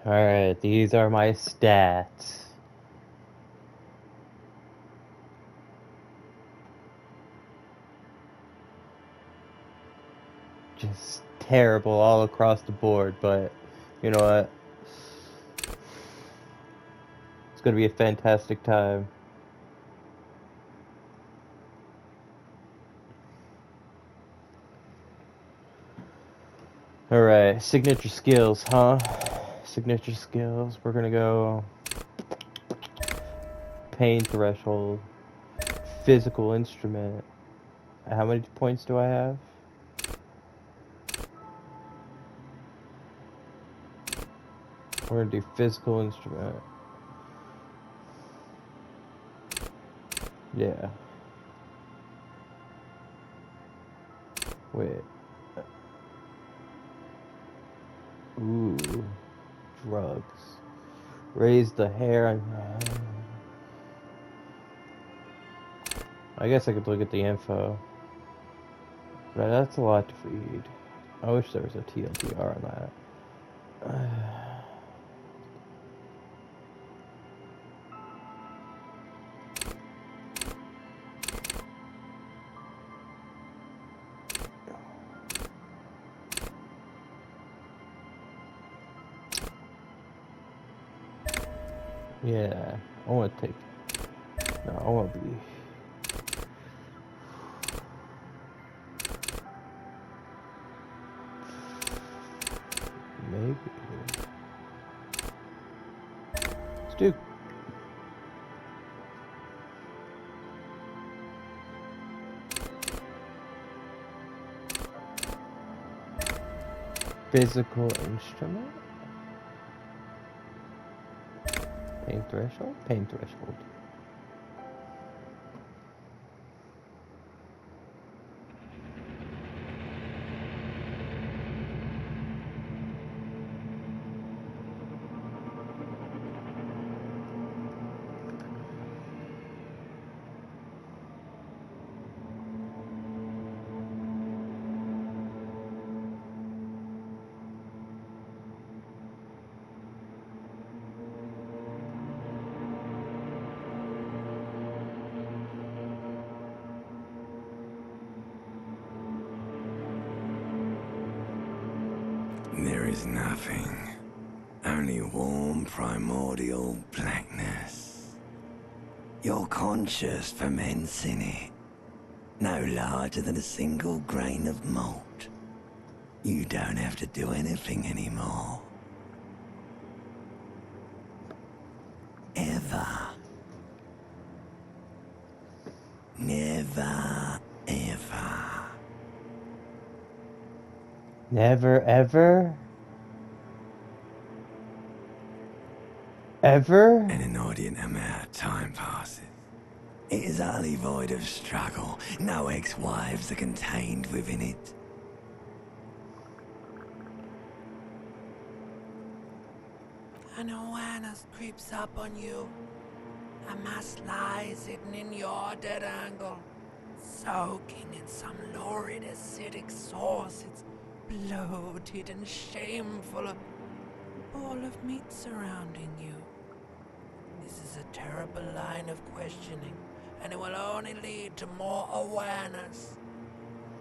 Alright, these are my stats. Just terrible all across the board, but you know what? It's gonna be a fantastic time. Alright, signature skills, huh? Signature skills. We're gonna go pain threshold, physical instrument. How many points do I have? We're gonna do physical instrument. Yeah. Wait. Ooh. Drugs. Raise the hair and... I guess I could look at the info. But that's a lot to read. I wish there was a TLDR on that. Yeah, I want to take... No, I want to be... Maybe... Let's do... Physical instrument? Pain threshold? Pain threshold. There is nothing. Only warm primordial blackness. Your conscious ferments in it. No larger than a single grain of malt. You don't have to do anything anymore. Ever. Never, ever. Never, ever? Ever? An inordinate amount of time passes. It is utterly void of struggle. No ex-wives are contained within it. An awareness creeps up on you. A mass lies hidden in your dead angle, soaking in some lurid acidic sauce. It's bloated and shameful, a ball of meat surrounding you. This is a terrible line of questioning, and it will only lead to more awareness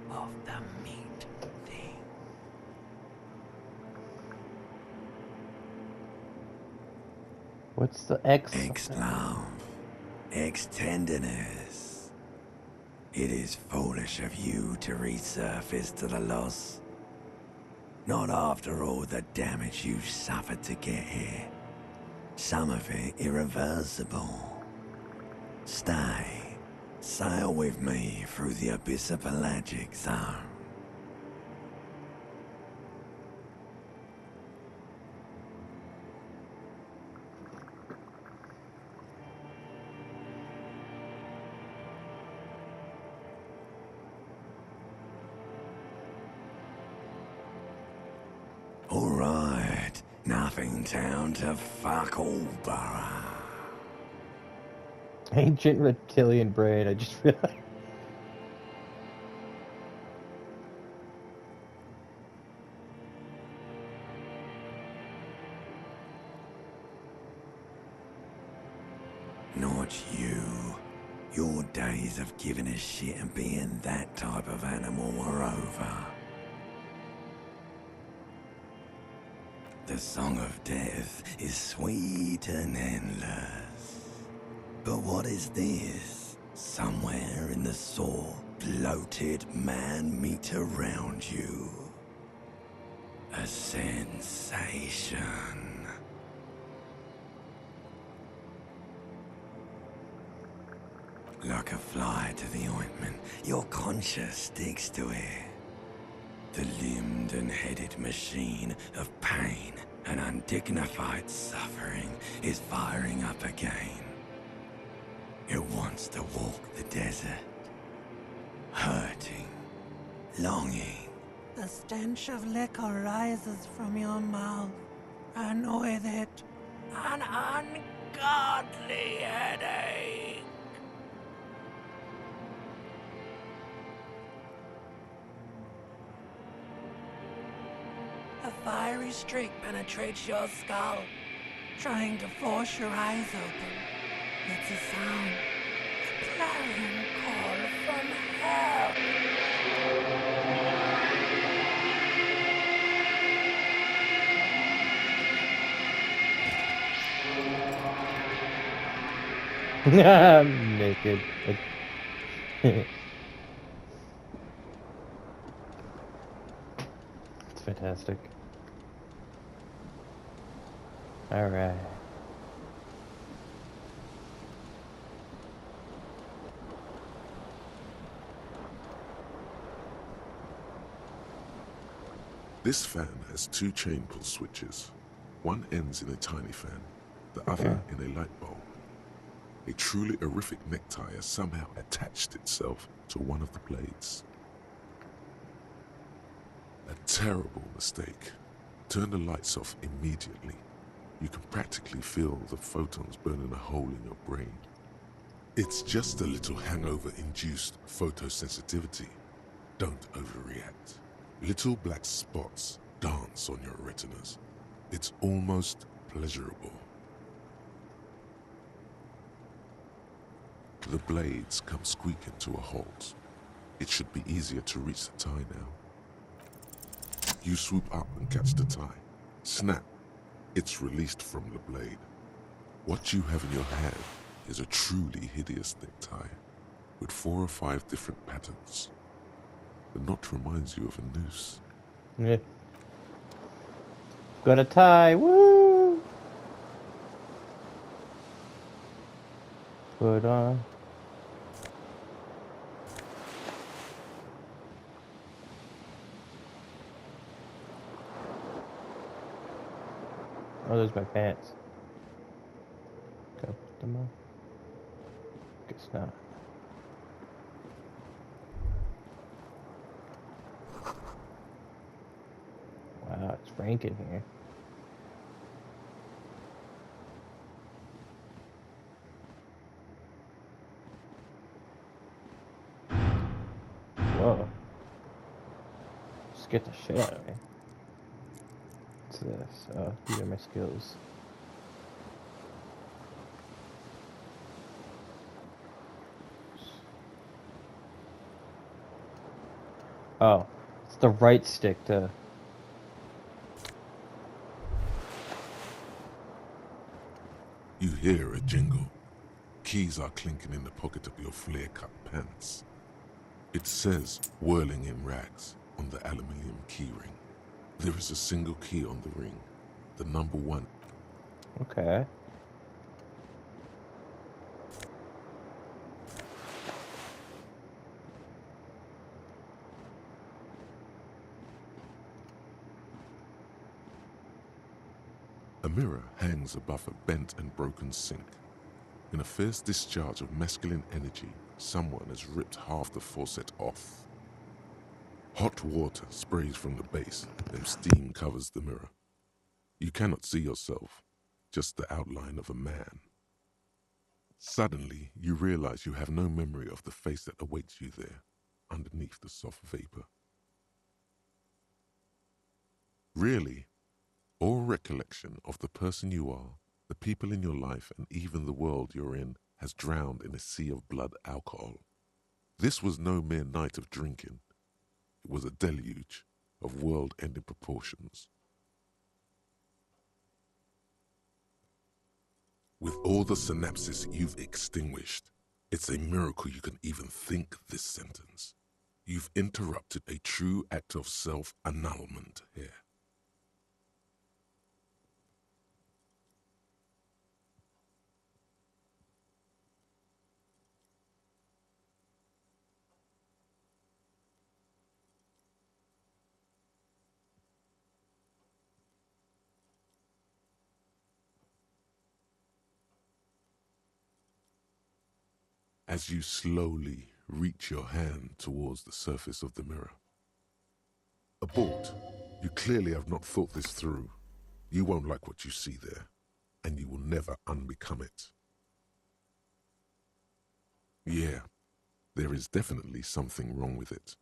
of the meat thing. What's the X? Ex-love. Ex-tenderness. It is foolish of you to resurface to the loss. Not after all the damage you've suffered to get here. Some of it irreversible. Stay. Sail with me through the abyss of pelagic zone. Alright, nothing town to fuck all borough. Ancient reptilian brain, I just realized. watch you. Your days of giving a shit and being that type of animal are over. The song of death is sweet and endless. But what is this? Somewhere in the soul, bloated man-meat around you. A sensation. Like a fly to the ointment, your conscience sticks to it. The limbed and headed machine of pain and undignified suffering is firing up again. It wants to walk the desert, hurting, longing. The stench of liquor rises from your mouth, and with it, an ungodly headache. A fiery streak penetrates your skull, trying to force your eyes open. It's a sound, a clarion call from hell. I'm naked. It's fantastic. Alright. This fan has two chain pull switches. One ends in a tiny fan, the other in a light bulb. A truly horrific necktie has somehow attached itself to one of the blades. A terrible mistake. Turn the lights off immediately. You can practically feel the photons burning a hole in your brain. It's just a little hangover-induced photosensitivity. Don't overreact. Little black spots dance on your retinas. It's almost pleasurable. The blades come squeaking to a halt. It should be easier to reach the tie now. You swoop up and catch the tie. Snap. It's released from the blade. What you have in your hand is a truly hideous necktie with 4 or 5 different patterns. The knot reminds you of a noose. Yeah. Got a tie. Woo! Put on. Oh, there's my pants. Can I put them on? Guess not. Wow, it's rank in here. Whoa. Just get the shit out of me. What's this? Oh, these are my skills. Oh, it's the right stick to... You hear a jingle. Keys are clinking in the pocket of your flare-cut pants. It says, whirling in rags, on the aluminium keyring. There is a single key on the ring, the number 1. Okay. A mirror hangs above a bent and broken sink. In a fierce discharge of masculine energy, someone has ripped half the faucet off. Hot water sprays from the base, and steam covers the mirror. You cannot see yourself, just the outline of a man. Suddenly, you realize you have no memory of the face that awaits you there, underneath the soft vapor. Really, all recollection of the person you are, the people in your life, and even the world you're in has drowned in a sea of blood alcohol. This was no mere night of drinking. It was a deluge of world-ending proportions. With all the synapses you've extinguished, it's a miracle you can even think this sentence. You've interrupted a true act of self-annulment here. As you slowly reach your hand towards the surface of the mirror. Abort. You clearly have not thought this through. You won't like what you see there, and you will never unbecome it. Yeah, there is definitely something wrong with it.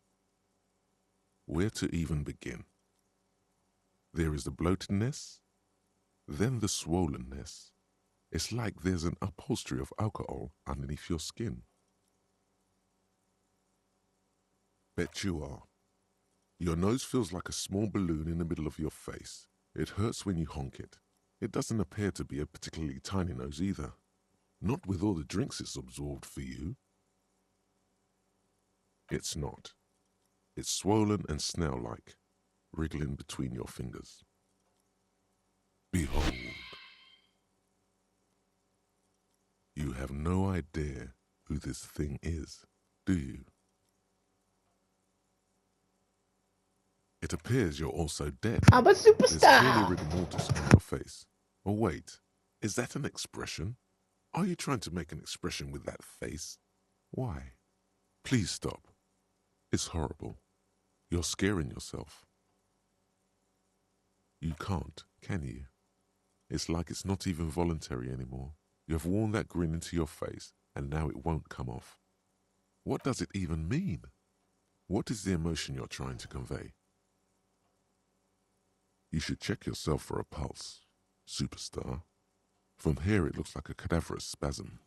Where to even begin? There is the bloatedness, then the swollenness. It's like there's an upholstery of alcohol underneath your skin. Bet you are. Your nose feels like a small balloon in the middle of your face. It hurts when you honk it. It doesn't appear to be a particularly tiny nose either. Not with all the drinks it's absorbed for you. It's not. It's swollen and snail-like, wriggling between your fingers. Behold. You have no idea who this thing is, do you? It appears you're also dead. I'm a There's clearly superstar! rigor mortis on your face. Oh wait, is that an expression? Are you trying to make an expression with that face? Why? Please stop. It's horrible. You're scaring yourself. You can't, can you? It's like it's not even voluntary anymore. You have worn that grin into your face, and now it won't come off. What does it even mean? What is the emotion you're trying to convey? You should check yourself for a pulse, superstar. From here it looks like a cadaverous spasm.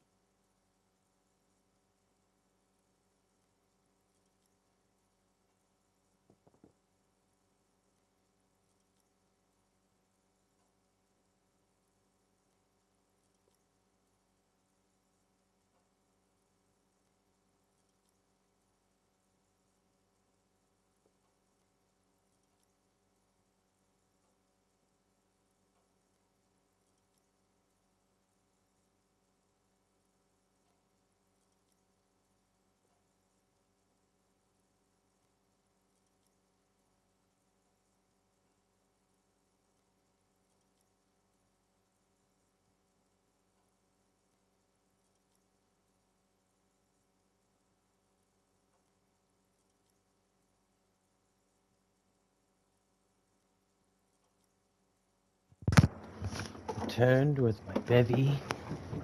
Returned with my bevy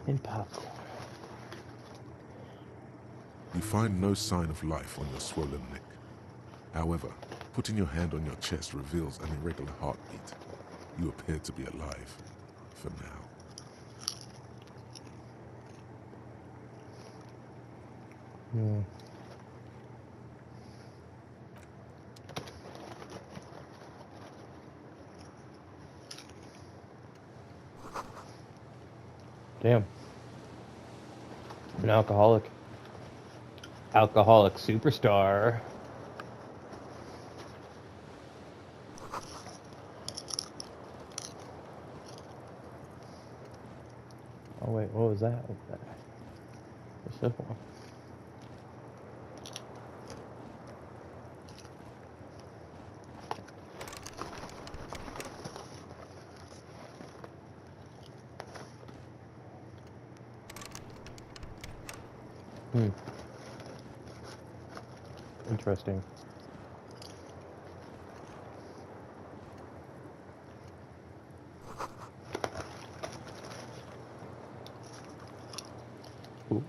and popcorn. You find no sign of life on your swollen neck. However, putting your hand on your chest reveals an irregular heartbeat. You appear to be alive, for now. Damn. An alcoholic. Alcoholic superstar. Oh wait, what was that? What's this one? Interesting. Ooh.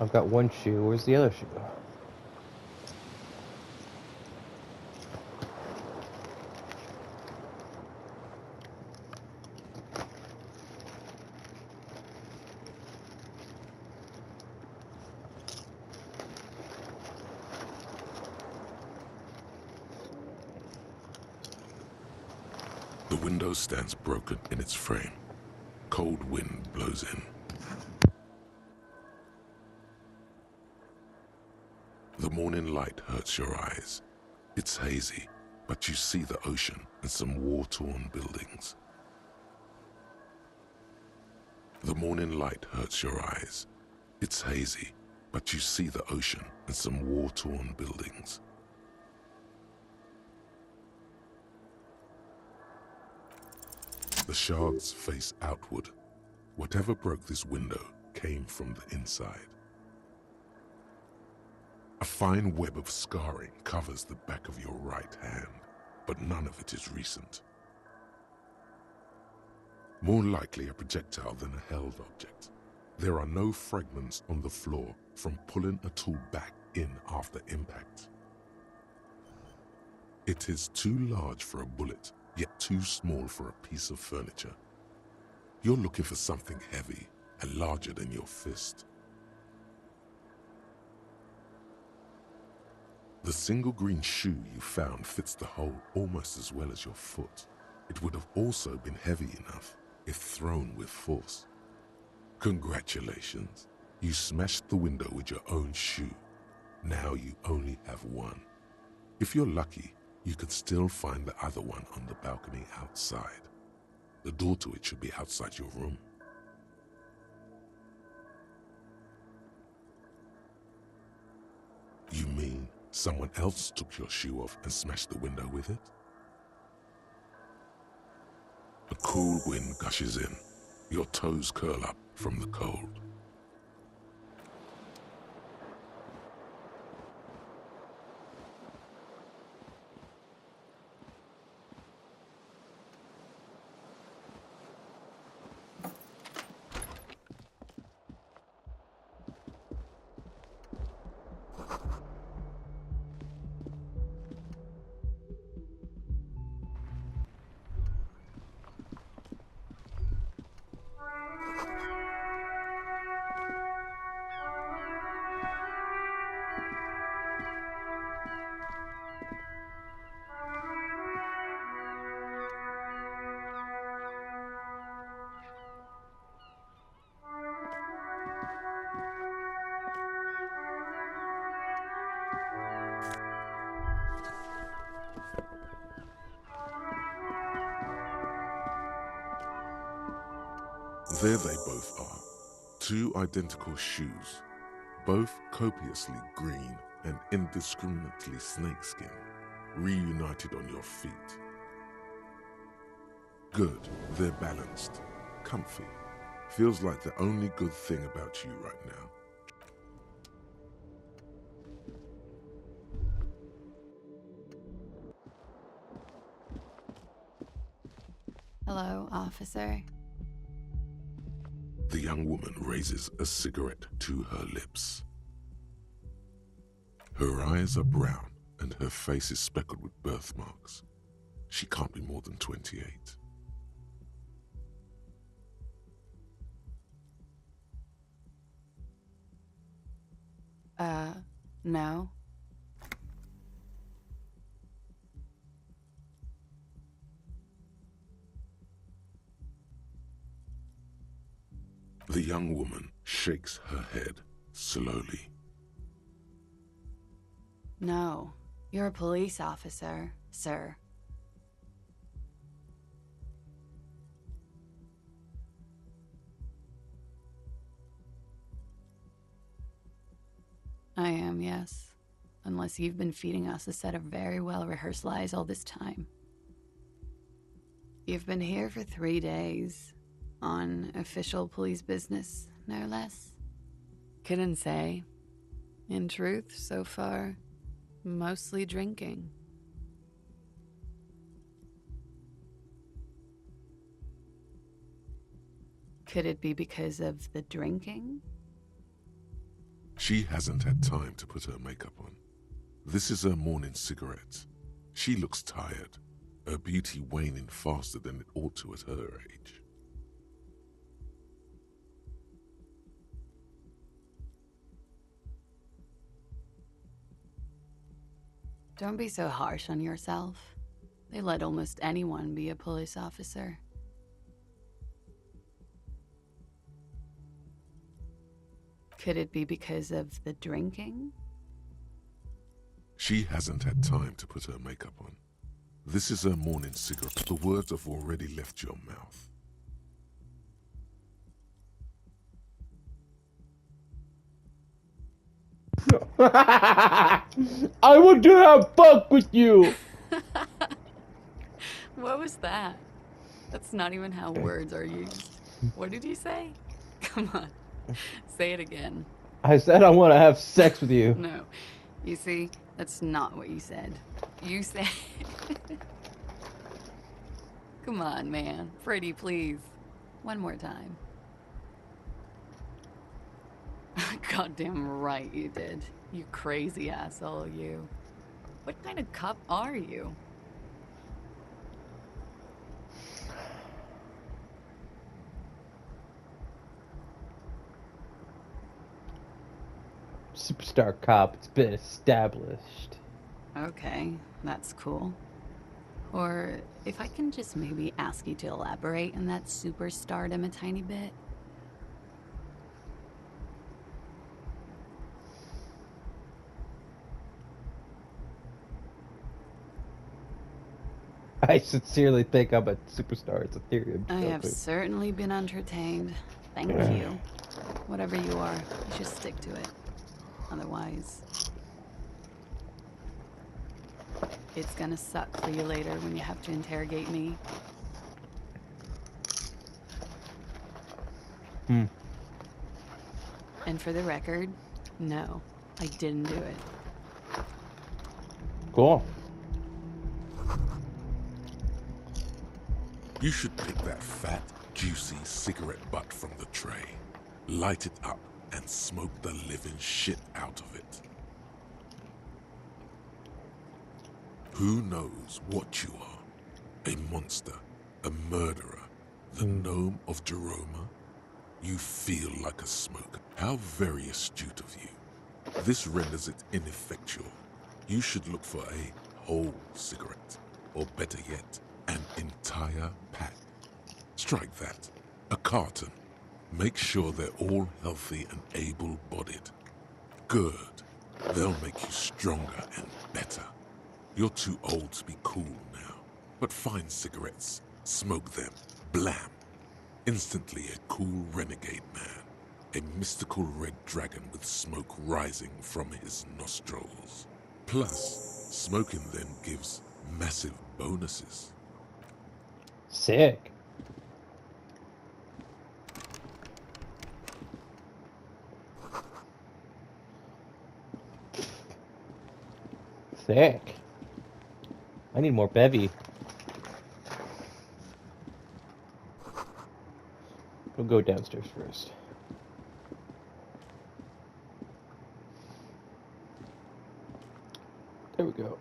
I've got one shoe. Where's the other shoe? The window stands broken in its frame. Cold wind blows in. The morning light hurts your eyes. It's hazy, but you see the ocean and some war-torn buildings. The morning light hurts your eyes. It's hazy, but you see the ocean and some war-torn buildings. The shards face outward. Whatever broke this window came from the inside. A fine web of scarring covers the back of your right hand, but none of it is recent. More likely a projectile than a held object. There are no fragments on the floor from pulling a tool back in after impact. It is too large for a bullet, yet too small for a piece of furniture. You're looking for something heavy and larger than your fist. The single green shoe you found fits the hole almost as well as your foot. It would have also been heavy enough if thrown with force. Congratulations, you smashed the window with your own shoe. Now you only have one. If you're lucky, you could still find the other one on the balcony outside. The door to it should be outside your room. You mean someone else took your shoe off and smashed the window with it? A cool wind gushes in. Your toes curl up from the cold. There they both are. Two identical shoes, both copiously green and indiscriminately snakeskin, reunited on your feet. Good, they're balanced, comfy. Feels like the only good thing about you right now. Hello, officer. The young woman raises a cigarette to her lips. Her eyes are brown and her face is speckled with birthmarks. She can't be more than 28. No. The young woman shakes her head slowly. No. You're a police officer, sir. I am, yes. Unless you've been feeding us a set of very well-rehearsed lies all this time. You've been here for 3 days. On official police business, no less. Couldn't say. In truth, so far, mostly drinking. Could it be because of the drinking? She hasn't had time to put her makeup on. This is her morning cigarette. She looks tired, her beauty waning faster than it ought to at her age. Don't be so harsh on yourself. They let almost anyone be a police officer. Could it be because of the drinking? She hasn't had time to put her makeup on. This is her morning cigarette. The words have already left your mouth. I want to have fuck with you. What was that? That's not even how words are used. What did you say? Come on, say it again. I said I want to have sex with you. No, you see, that's not what you said. You said... Come on, man. Pretty, please. One more time. Goddamn right you did. You crazy asshole, you. What kind of cop are you? Superstar cop, it's been established. Okay, that's cool. Or if I can just maybe ask you to elaborate on that superstardom a tiny bit. I sincerely think I'm a superstar. It's a theory. I'm I have joking. certainly been entertained. Thank you. Whatever you are, you should stick to it. Otherwise, it's gonna suck for you later when you have to interrogate me. And for the record, no, I didn't do it. Cool. You should pick that fat, juicy cigarette butt from the tray, light it up, and smoke the living shit out of it. Who knows what you are? A monster, a murderer, the gnome of Jeroma? You feel like a smoker. How very astute of you. This renders it ineffectual. You should look for a whole cigarette, or better yet, an entire pack. Strike that. A carton. Make sure they're all healthy and able-bodied. Good. They'll make you stronger and better. You're too old to be cool now. But find cigarettes, smoke them, blam. Instantly a cool renegade man. A mystical red dragon with smoke rising from his nostrils. Plus, smoking them gives massive bonuses. Sick. Sick. I need more bevy. We'll go downstairs first. There we go.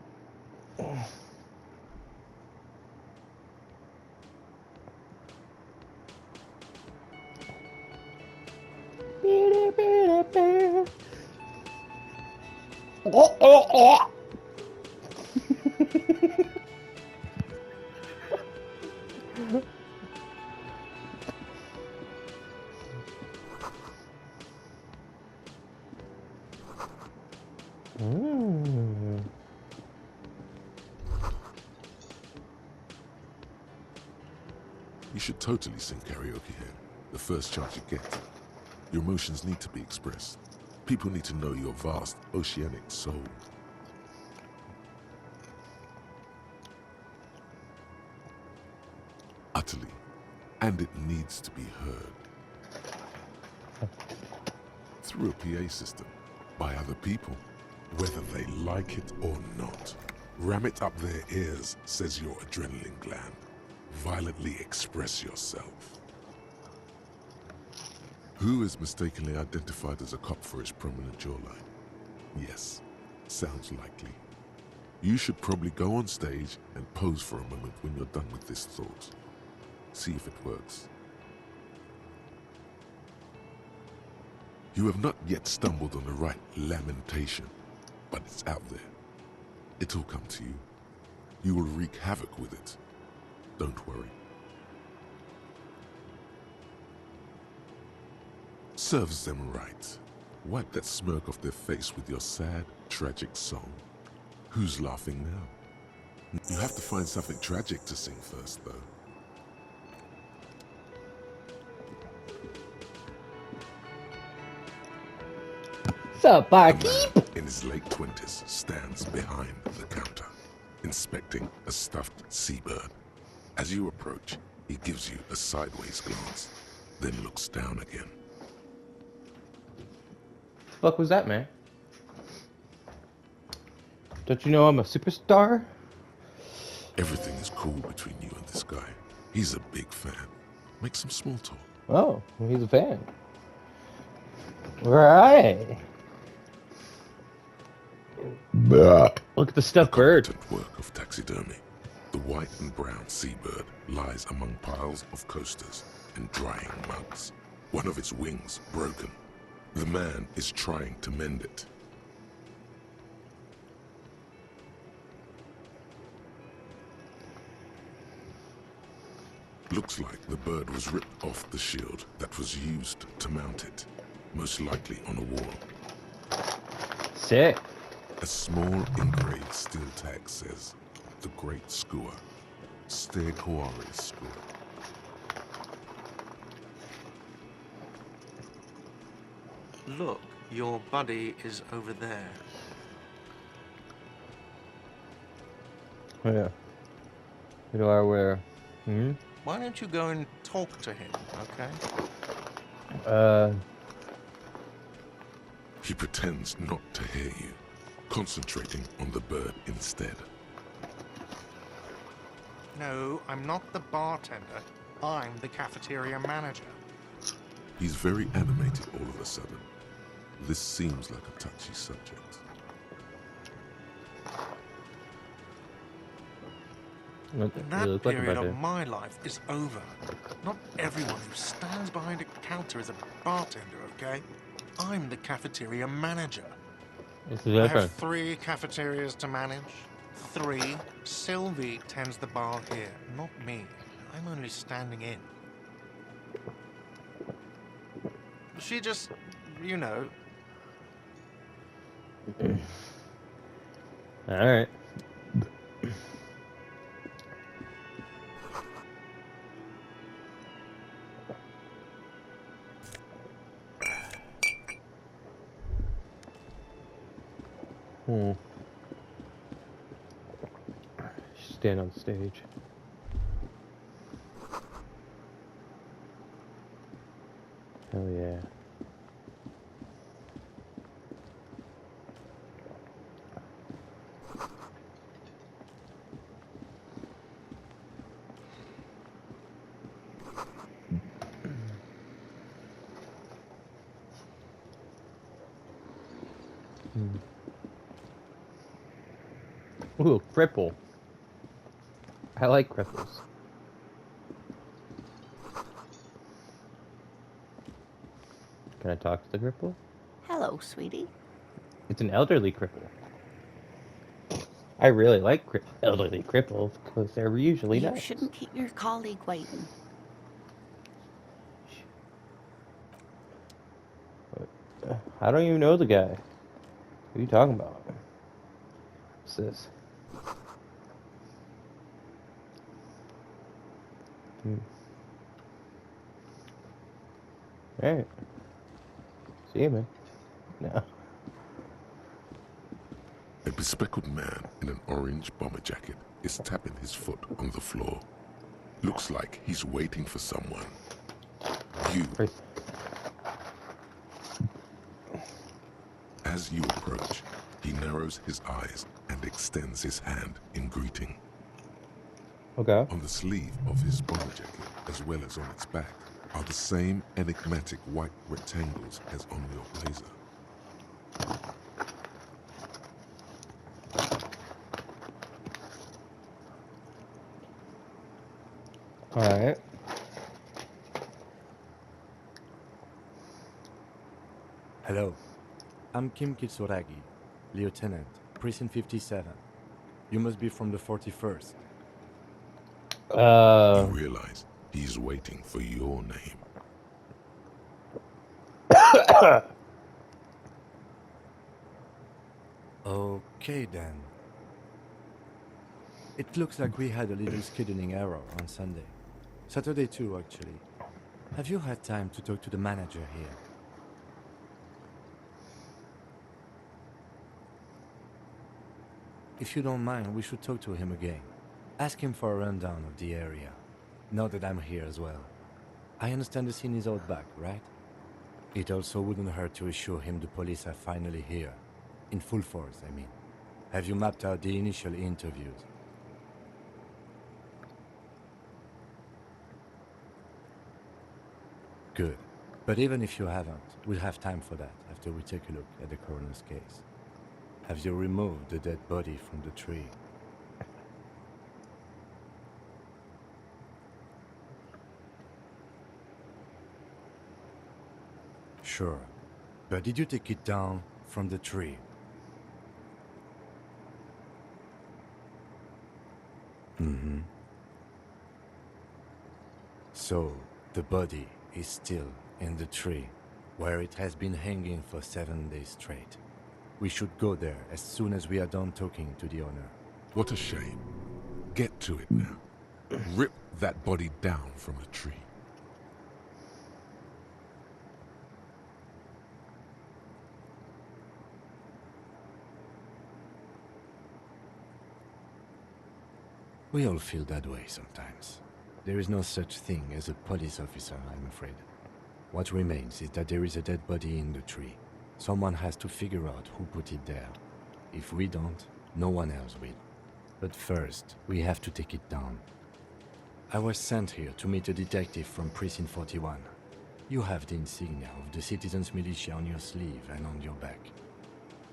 You should totally sing karaoke here, the first chance you get. Your emotions need to be expressed. People need to know your vast, oceanic soul. Utterly. And it needs to be heard. Through a PA system, by other people, whether they like it or not. Ram it up their ears, says your adrenaline gland. Violently express yourself. Who is mistakenly identified as a cop for his prominent jawline? Yes, sounds likely. You should probably go on stage and pose for a moment when you're done with this thought. See if it works. You have not yet stumbled on the right lamentation, but it's out there. It'll come to you. You will wreak havoc with it. Don't worry. Serves them right. Wipe that smirk off their face with your sad, tragic song. Who's laughing now? You have to find something tragic to sing first, though. What's up, A barkeep? man in his late 20s stands behind the counter, inspecting a stuffed seabird. As you approach, he gives you a sideways glance, then looks down again. The fuck was that, man? Don't you know I'm a superstar? Everything is cool between you and this guy. He's a big fan. Make some small talk. Oh, he's a fan. Right. Look at the stuffed bird. Competent work of taxidermy. The white and brown seabird lies among piles of coasters and drying mugs. One of its wings broken. The man is trying to mend it. Looks like the bird was ripped off the shield that was used to mount it, most likely on a wall. Sick. A small engraved steel tag says, "The Great Skua, Stegoari Skua." Look, your buddy is over there. Oh, yeah. Who do I wear? Hmm? Why don't you go and talk to him, okay? He pretends not to hear you, concentrating on the bird instead. No, I'm not the bartender. I'm the cafeteria manager. He's very animated all of a sudden. This seems like a touchy subject. That period of my life is over. Not everyone who stands behind a counter is a bartender, okay? I'm the cafeteria manager. I have 3 cafeterias to manage. 3. Sylvie tends the bar here, not me. I'm only standing in. She just, you know. Alright. Stand on stage. Hell yeah. Ooh, cripple. I like cripples. Can I talk to the cripple? Hello, sweetie. It's an elderly cripple. I really like elderly cripples because they're usually You nice. shouldn't keep your colleague waiting. I don't even know the guy. What are you talking about? What's this? Alright. See you, man. No. A bespectacled man in an orange bomber jacket is tapping his foot on the floor. Looks like he's waiting for someone. You. As you approach, he narrows his eyes and extends his hand in greeting. Okay. On the sleeve of his bomber jacket, as well as on its back, are the same enigmatic white rectangles as on your blazer. Alright. Hello, I'm Kim Kitsuragi, Lieutenant, Precinct 57. You must be from the 41st. You realize he's waiting for your name. Okay then. It looks like we had a little scheduling error on Sunday. Saturday too, actually. Have you had time to talk to the manager here? If you don't mind, we should talk to him again. Ask him for a rundown of the area. Now that I'm here as well. I understand the scene is out back, right? It also wouldn't hurt to assure him the police are finally here. In full force, I mean. Have you mapped out the initial interviews? Good. But even if you haven't, we'll have time for that after we take a look at the coroner's case. Have you removed the dead body from the tree? Sure. But did you take it down from the tree? Mm-hmm. So, the body is still in the tree, where it has been hanging for 7 days straight. We should go there as soon as we are done talking to the owner. What a shame. Get to it now. Rip that body down from the tree. We all feel that way sometimes. There is no such thing as a police officer, I'm afraid. What remains is that there is a dead body in the tree. Someone has to figure out who put it there. If we don't, no one else will. But first, we have to take it down. I was sent here to meet a detective from Precinct 41. You have the insignia of the Citizens Militia on your sleeve and on your back.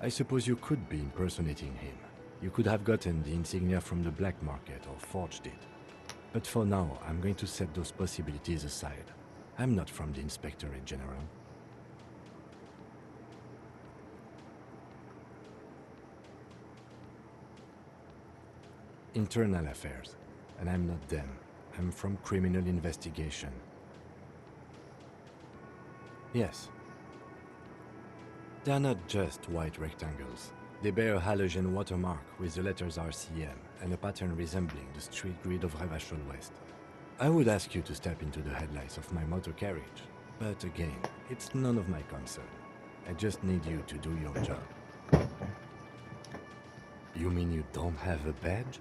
I suppose you could be impersonating him. You could have gotten the insignia from the black market or forged it. But for now, I'm going to set those possibilities aside. I'm not from the Inspectorate General. Internal affairs, and I'm not them. I'm from criminal investigation. Yes. They're not just white rectangles. They bear a halogen watermark with the letters RCM and a pattern resembling the street grid of Revachol West. I would ask you to step into the headlights of my motor carriage, but again, it's none of my concern. I just need you to do your job. You mean you don't have a badge?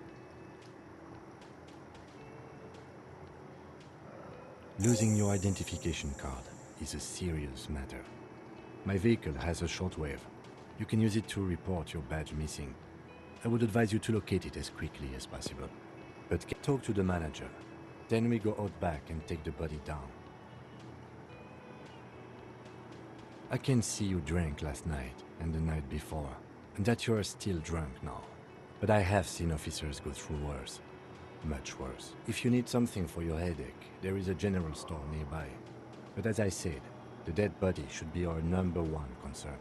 Losing your identification card is a serious matter. My vehicle has a shortwave. You can use it to report your badge missing. I would advise you to locate it as quickly as possible. But talk to the manager. Then we go out back and take the body down. I can see you drank last night and the night before, and that you are still drunk now. But I have seen officers go through worse. Much worse. If you need something for your headache, there is a general store nearby. But as I said, the dead body should be our #1 concern.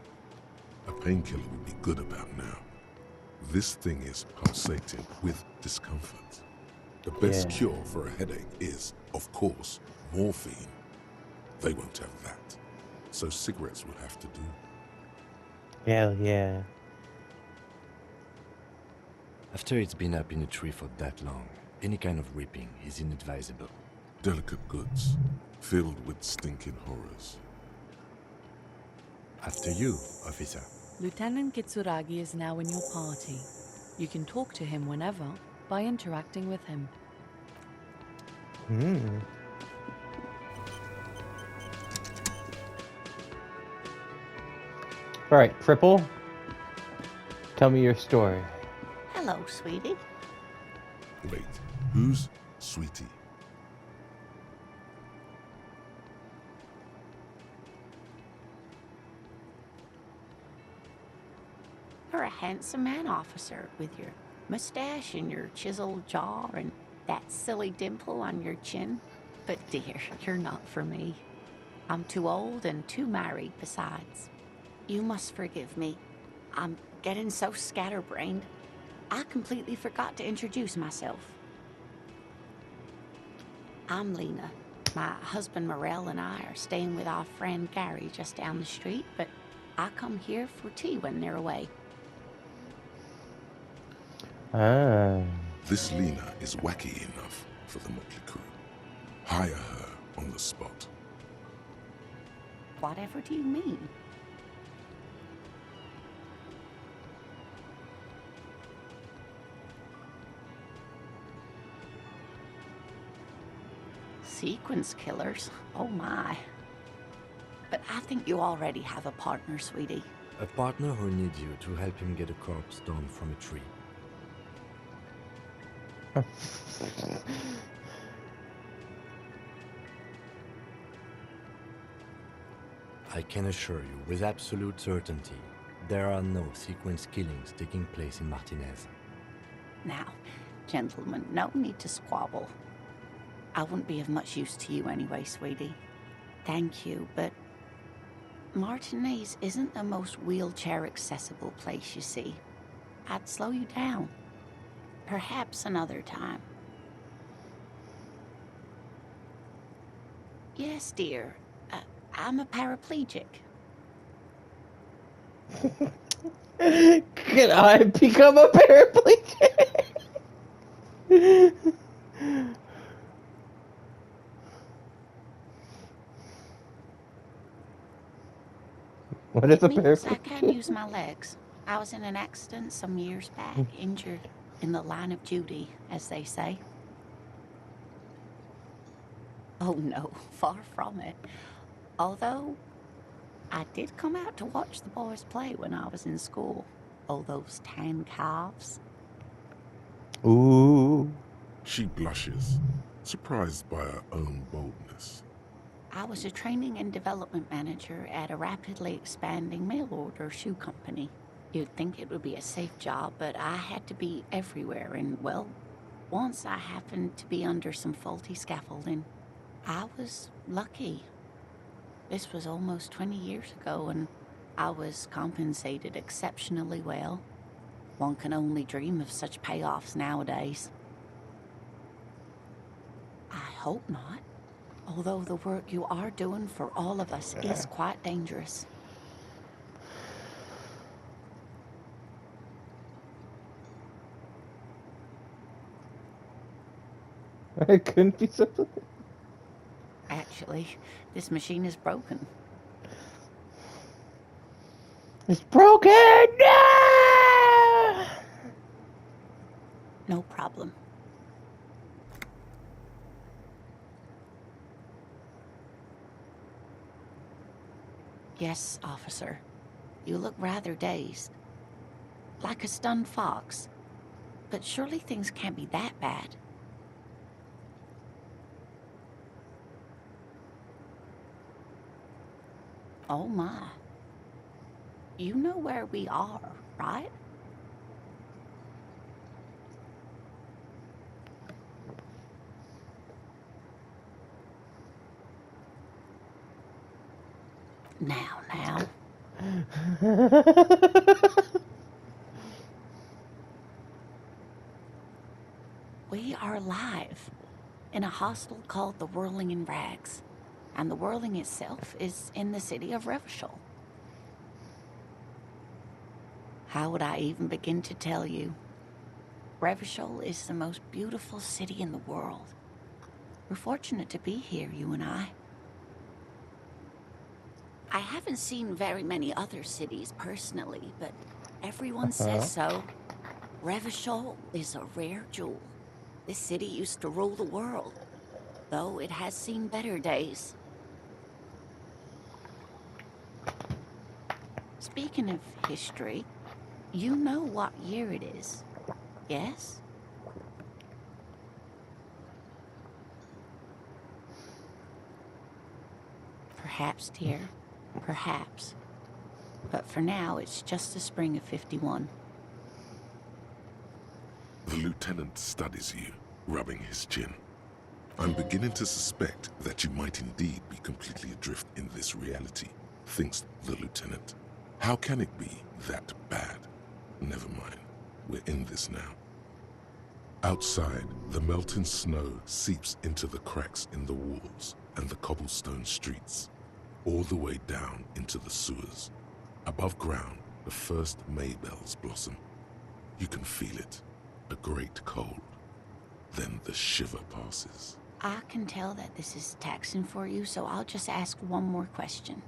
A painkiller would be good about now. This thing is pulsating with discomfort. The best cure for a headache is, of course, morphine. They won't have that. So cigarettes will have to do. Hell yeah. After it's been up in a tree for that long, any kind of ripping is inadvisable. Delicate goods, filled with stinking horrors. After you, officer. Lieutenant Kitsuragi is now in your party. You can talk to him whenever by interacting with him. Alright, Triple. Tell me your story. Hello, sweetie. Wait, who's Sweetie? a handsome man, officer, with your mustache and your chiseled jaw and that silly dimple on your chin. But dear, you're not for me. I'm too old and too married besides. You must forgive me. I'm getting so scatterbrained. I completely forgot to introduce myself. I'm Lena. My husband Morel and I are staying with our friend Gary just down the street, but I come here for tea when they're away. Ah. This Lena is wacky enough for the Motley Crew. Hire her on the spot. Whatever do you mean? Sequence killers? Oh my. But I think you already have a partner, sweetie. A partner who needs you to help him get a corpse down from a tree. I can assure you with absolute certainty, there are no sequence killings taking place in Martinez. Now, gentlemen, no need to squabble. I wouldn't be of much use to you anyway, sweetie. Thank you, but Martinez isn't the most wheelchair-accessible place, you see. I'd slow you down. Perhaps another time. Yes, dear. I'm a paraplegic. Can I become a paraplegic? What is It a means I can't paraplegic? use my legs. I was in an accident some years back, injured in the line of duty, as they say. Oh no, far from it. Although, I did come out to watch the boys play when I was in school. Oh, those tan calves. Ooh. She blushes, surprised by her own boldness. I was a training and development manager at a rapidly expanding mail-order shoe company. You'd think it would be a safe job, but I had to be everywhere, and, well, once I happened to be under some faulty scaffolding. I was lucky. This was almost 20 years ago, and I was compensated exceptionally well. One can only dream of such payoffs nowadays. I hope not. Although the work you are doing for all of us is quite dangerous. I couldn't be so. Actually, this machine is broken. It's broken! No! No problem. Yes, officer. You look rather dazed. Like a stunned fox. But surely things can't be that bad. Oh my. You know where we are, right? Now. We are live in a hostel called the Whirling in Rags. And the Whirling itself is in the city of Revachol. How would I even begin to tell you? Revachol is the most beautiful city in the world. We're fortunate to be here, you and I. I haven't seen very many other cities personally, but everyone says so. Revachol is a rare jewel. This city used to rule the world, though it has seen better days. Speaking of history, you know what year it is, yes? Perhaps, dear. Perhaps. But for now, it's just the spring of 51. The lieutenant studies you, rubbing his chin. I'm beginning to suspect that you might indeed be completely adrift in this reality, thinks the lieutenant. How can it be that bad? Never mind, we're in this now. Outside, the melting snow seeps into the cracks in the walls and the cobblestone streets, all the way down into the sewers. Above ground, the first May bells blossom. You can feel it, a great cold. Then the shiver passes. I can tell that this is taxing for you, so I'll just ask one more question.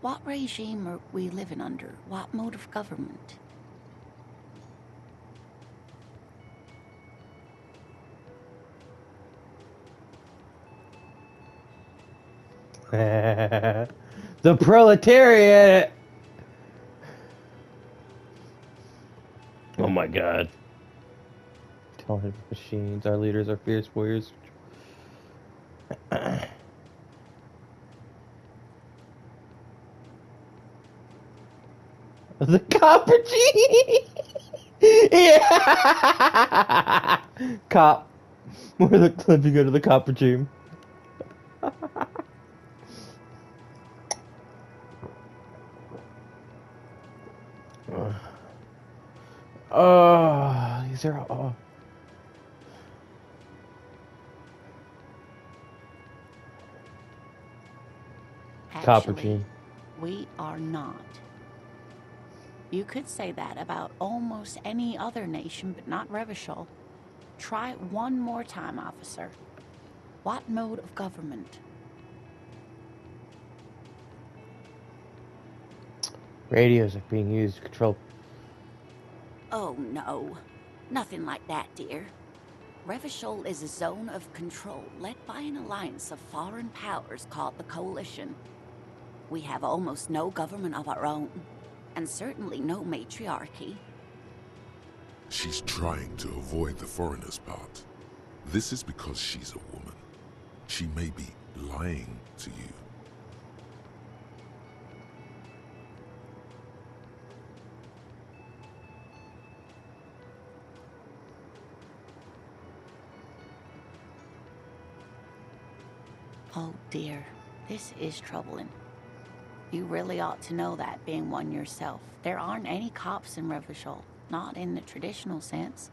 What regime are we living under? What mode of government? The proletariat! Oh my god. Talented machines, our leaders are fierce warriors. The copper gene! Yeah! Cop. We're the clip you go to the copper gene. Oh, these are all. Copper Actually, gene. we are not. You could say that about almost any other nation, but not Revachol. Try it one more time, officer. What mode of government? Radios are being used to control. Oh, no. Nothing like that, dear. Revachol is a zone of control led by an alliance of foreign powers called the Coalition. We have almost no government of our own, and certainly no matriarchy. She's trying to avoid the foreigner's part. This is because she's a woman. She may be lying to you. Oh dear, this is troubling. You really ought to know that, being one yourself. There aren't any cops in Revachol, not in the traditional sense.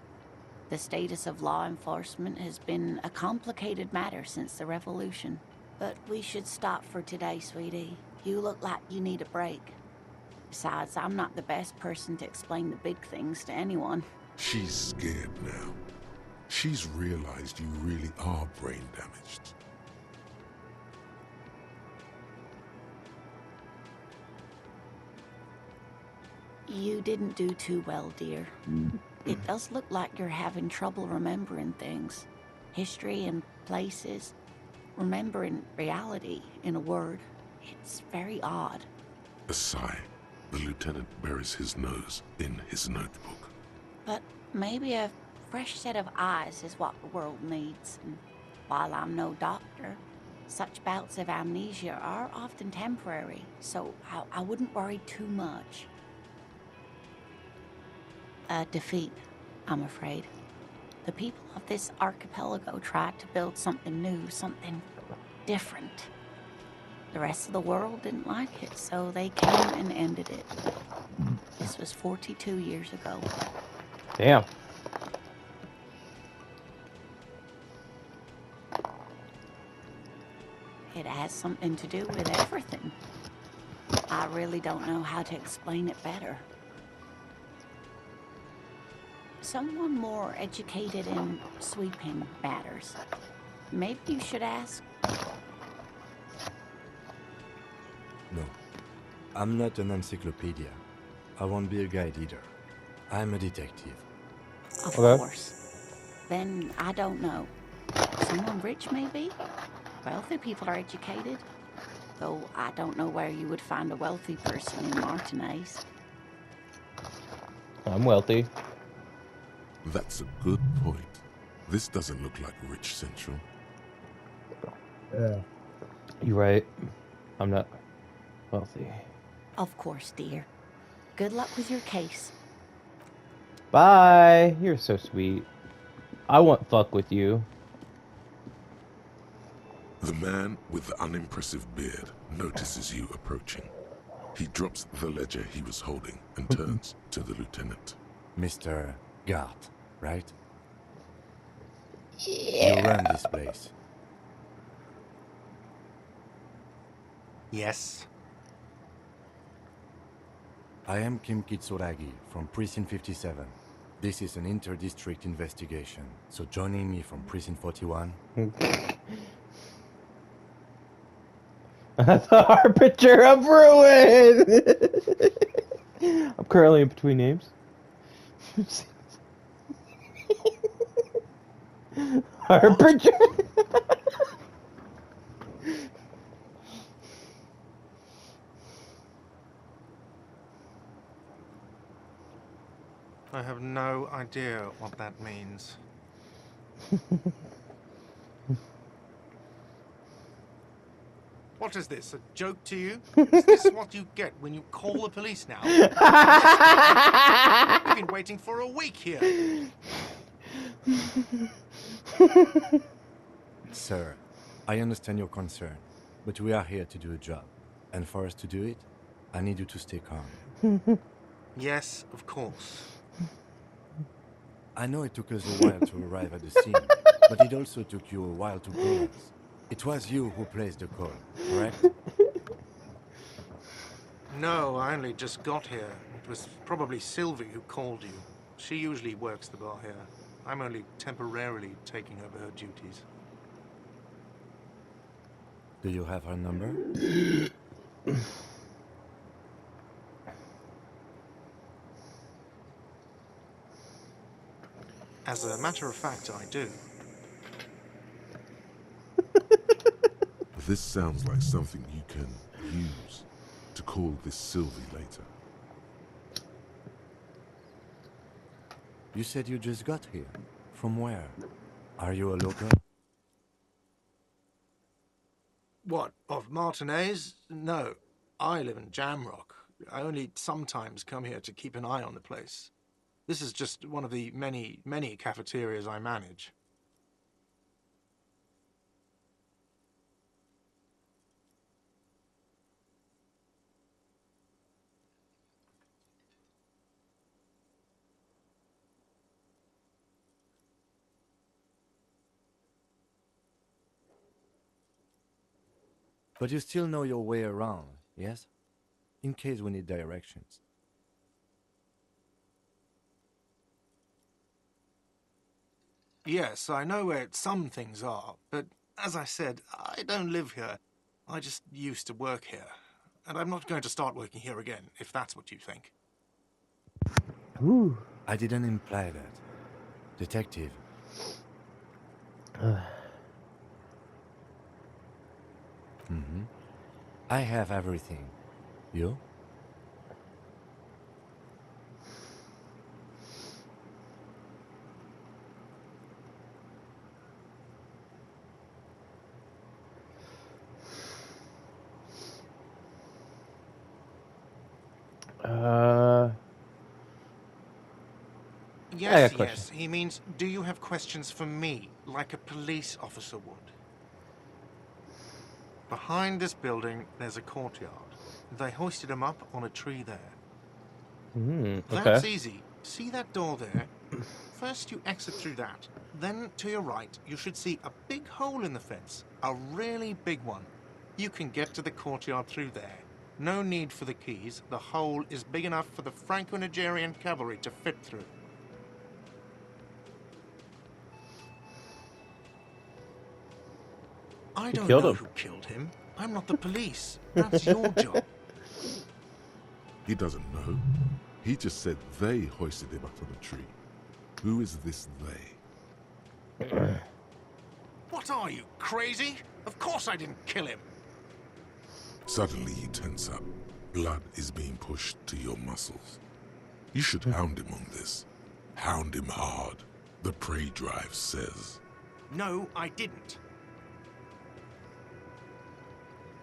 The status of law enforcement has been a complicated matter since the revolution. But we should stop for today, sweetie. You look like you need a break. Besides, I'm not the best person to explain the big things to anyone. She's scared now. She's realized you really are brain damaged. You didn't do too well, dear. It does look like you're having trouble remembering things. History and places. Remembering reality, in a word. It's very odd. A sigh. The lieutenant buries his nose in his notebook. But maybe a fresh set of eyes is what the world needs. And while I'm no doctor, such bouts of amnesia are often temporary, so I wouldn't worry too much. A defeat, I'm afraid. The people of this archipelago tried to build something new, something different. The rest of the world didn't like it, so they came and ended it. This was 42 years ago. Damn. It has something to do with everything. I really don't know how to explain it better. Someone more educated in sweeping matters. Maybe you should ask. No. I'm not an encyclopedia. I won't be a guide either. I'm a detective. Of Okay. course. Then I don't know. Someone rich, maybe? Wealthy people are educated. Though I don't know where you would find a wealthy person in Martinez. I'm wealthy. That's a good point. This doesn't look like Rich Central. Yeah. You're right. I'm not wealthy. Of course, dear. Good luck with your case. Bye. You're so sweet. I won't fuck with you. The man with the unimpressive beard notices you approaching. He drops the ledger he was holding and turns to the lieutenant. Mr. Gart, right? Yeah. You run this place. Yes. I am Kim Kitsuragi from Precinct 57. This is an inter-district investigation, so joining me from Precinct 41... The Harbinger of Ruin! I'm currently in between names. Harbinger! I have no idea what that means. What is this, a joke to you? Is this what you get when you call the police now? We've been waiting for a week here. Sir, I understand your concern, but we are here to do a job. And for us to do it, I need you to stay calm. Yes, of course. I know it took us a while to arrive at the scene, but it also took you a while to call us. It was you who placed the call, correct? No, I only just got here. It was probably Sylvie who called you. She usually works the bar here. I'm only temporarily taking over her duties. Do you have her number? As a matter of fact, I do. This sounds like something you can use to call this Sylvie later. You said you just got here. From where? Are you a local? What, of Martinez? No. I live in Jamrock. I only sometimes come here to keep an eye on the place. This is just one of the many, many cafeterias I manage. But you still know your way around, yes? In case we need directions. Yes, I know where some things are, but as I said, I don't live here. I just used to work here. And I'm not going to start working here again, if that's what you think. Ooh. I didn't imply that. Detective. I have everything. You? Yes, question. yes. He means, do you have questions for me, like a police officer would? Behind this building, there's a courtyard. They hoisted him up on a tree there. Okay. That's easy. See that door there? First you exit through that. Then, to your right, you should see a big hole in the fence. A really big one. You can get to the courtyard through there. No need for the keys. The hole is big enough for the Franco-Nigerian cavalry to fit through. I don't know who killed him. I'm not the police. That's your job. He doesn't know. He just said they hoisted him up on a tree. Who is this they? What are you, crazy? Of course I didn't kill him. Suddenly you tense up. Blood is being pushed to your muscles. You should hound him on this. Hound him hard. The prey drive says. No, I didn't.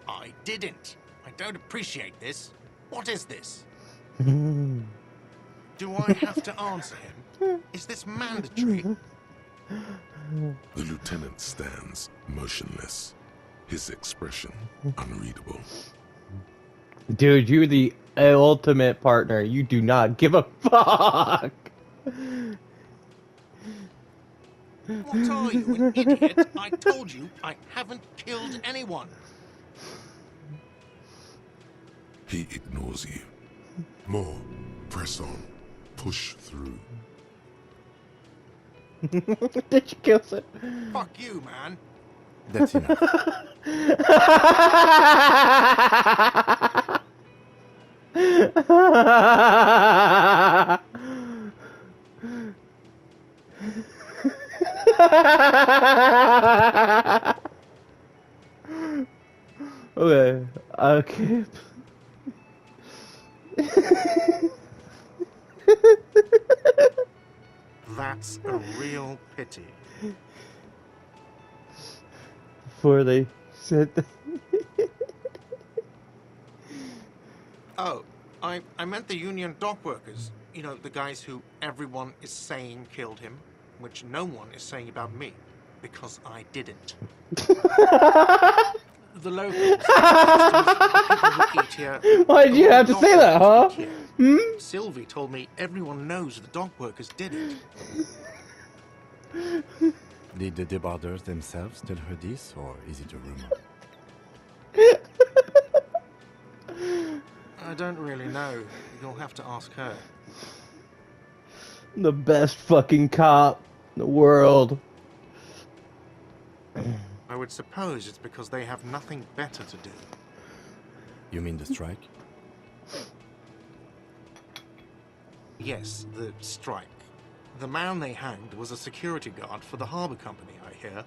I didn't. I don't appreciate this. What is this? Do I have to answer him? Is this mandatory? The lieutenant stands motionless, his expression unreadable. Dude, you're the ultimate partner. You do not give a fuck. What are you, an idiot? I told you I haven't killed anyone. He ignores you. More. Press on. Push through. Did you kill it? Fuck you, man. That's enough. Okay. Okay. That's a real pity. Before they said that. Oh, I meant the union dock workers. You know, the guys who everyone is saying killed him, which no one is saying about me, because I didn't. The locals, the people who eat here. Why'd you have to say that, huh? Hmm? Sylvie told me everyone knows the dock workers did it. Did the debarders themselves tell her this, or is it a rumor? I don't really know. You'll have to ask her. The best fucking cop in the world. I would suppose it's because they have nothing better to do. You mean the strike? Yes, the strike. The man they hanged was a security guard for the harbor company, I hear.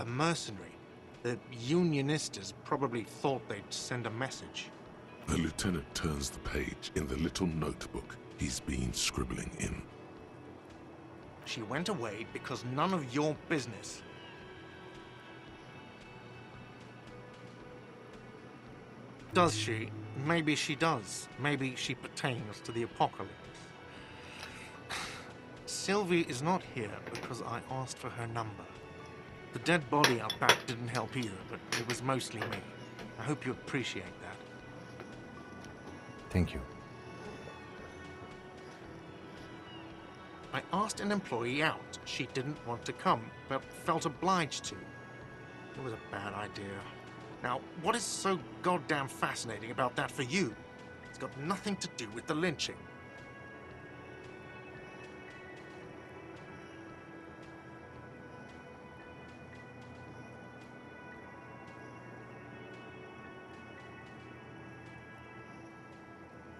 A mercenary. The unionistas probably thought they'd send a message. The lieutenant turns the page in the little notebook he's been scribbling in. She went away because none of your business. Does she? Maybe she does. Maybe she pertains to the apocalypse. Sylvie is not here because I asked for her number. The dead body out back didn't help either, but it was mostly me. I hope you appreciate that. Thank you. I asked an employee out. She didn't want to come, but felt obliged to. It was a bad idea. Now, what is so goddamn fascinating about that for you? It's got nothing to do with the lynching.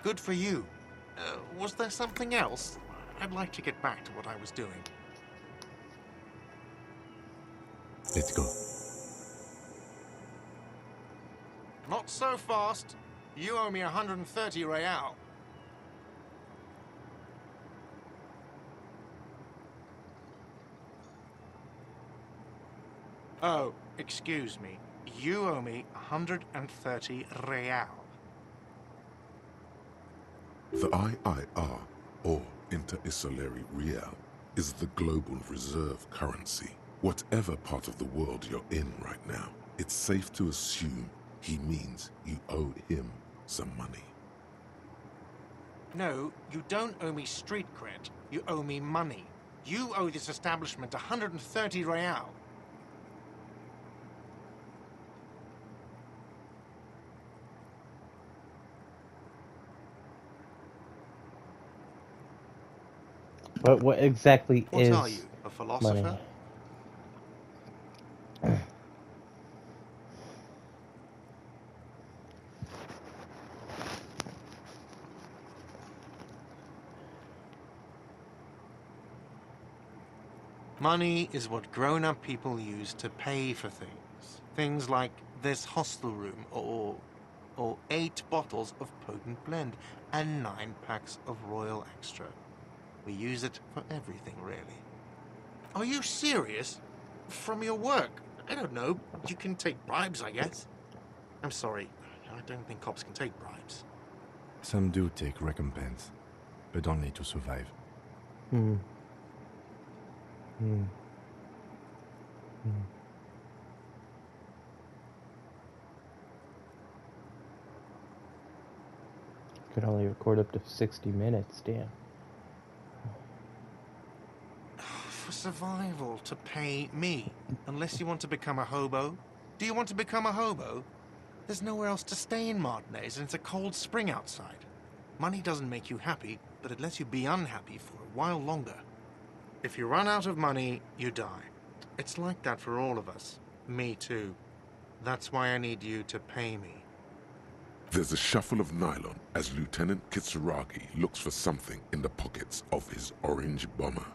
Good for you. Was there something else? I'd like to get back to what I was doing. Let's go. Not so fast. You owe me 130 real. Oh, excuse me. You owe me 130 real. The IIR, or Inter-Isolary Real, is the global reserve currency. Whatever part of the world you're in right now, it's safe to assume he means you owe him some money. No, you don't owe me street cred. You owe me money. You owe this establishment 130 real. What exactly What is are you, a philosopher? money? Money is what grown-up people use to pay for things. Things like this hostel room, or 8 bottles of potent blend, and 9 packs of Royal Extra. We use it for everything, really. Are you serious? From your work? I don't know. You can take bribes, I guess. I'm sorry. I don't think cops can take bribes. Some do take recompense, but only to survive. Hmm. Hmm. Hmm. Could only record up to 60 minutes, damn. For survival, to pay me. Unless you want to become a hobo. Do you want to become a hobo? There's nowhere else to stay in Martinez, and it's a cold spring outside. Money doesn't make you happy, but it lets you be unhappy for a while longer. If you run out of money, you die. It's like that for all of us. Me too. That's why I need you to pay me. There's a shuffle of nylon as Lieutenant Kitsuragi looks for something in the pockets of his orange bomber.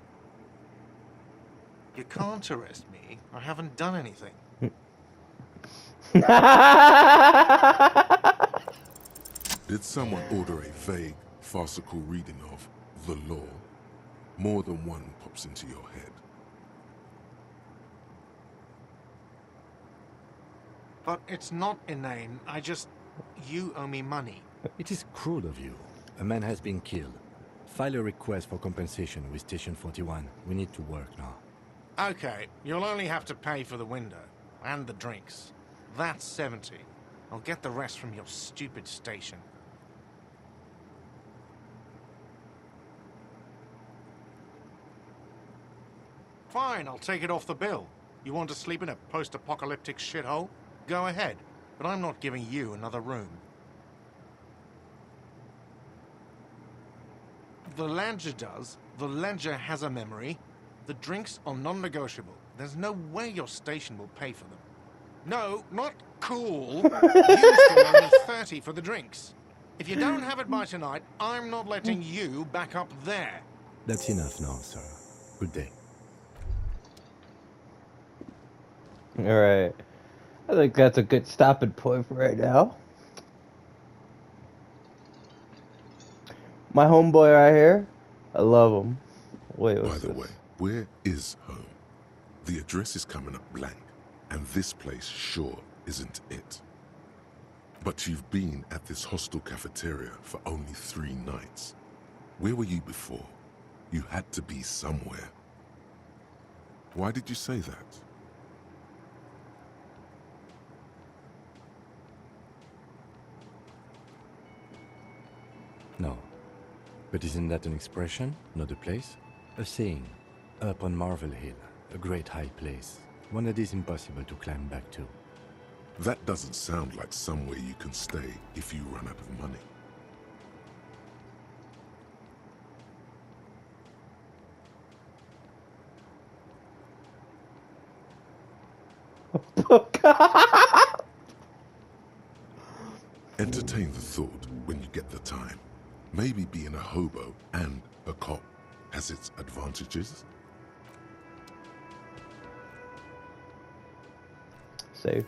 You can't arrest me. I haven't done anything. Did someone order a vague, farcical reading of the law? More than one pops into your head. But it's not inane. You owe me money. It is cruel of you. A man has been killed. File a request for compensation with Station 41. We need to work now. Okay, you'll only have to pay for the window. And the drinks. That's 70. I'll get the rest from your stupid station. Fine, I'll take it off the bill. You want to sleep in a post-apocalyptic shithole? Go ahead, but I'm not giving you another room. The Ledger does. The Ledger has a memory. The drinks are non-negotiable. There's no way your station will pay for them. No, not cool. You still owe me 30 for the drinks. If you don't have it by tonight, I'm not letting you back up there. That's enough now, sir. Good day. Alright. I think that's a good stopping point for right now. My homeboy right here. I love him. Wait, By what's the this? way, where is home? The address is coming up blank, and this place sure isn't it. But you've been at this hostel cafeteria for only 3 nights. Where were you before? You had to be somewhere. Why did you say that? No. But isn't that an expression, not a place? A saying. Up on Marvel Hill, a great high place. One that is impossible to climb back to. That doesn't sound like somewhere you can stay if you run out of money. Entertain the thought when you get the time. Maybe being a hobo and a cop has its advantages. Save.